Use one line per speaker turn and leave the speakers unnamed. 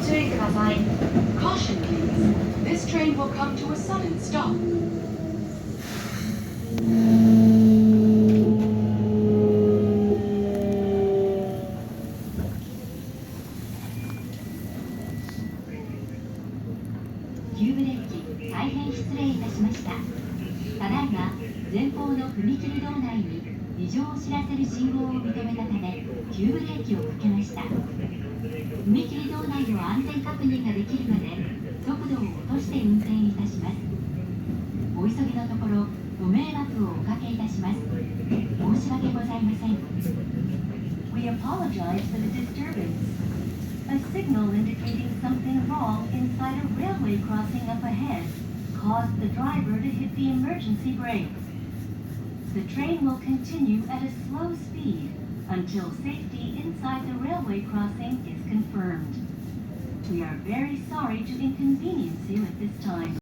注意ください。
Caution, please. This train will come to a sudden stop.
急ブレーキ、大変失礼いたしました。ただいま前方の踏切道内に異常を知らせる信号を認めたため、急ブレーキをかけました。踏切道内の安全確認ができるまで速度を落として運転いたします。お急ぎのところご迷惑をおかけいたします。申し訳ございません。
We apologize for the disturbance. A signal indicating something wrong inside a railway crossing up ahead caused the driver to hit the emergency brakes. The train will continue at a slow speed until safety inside the railway crossing is confirmed. We are very sorry to inconvenience you at this time.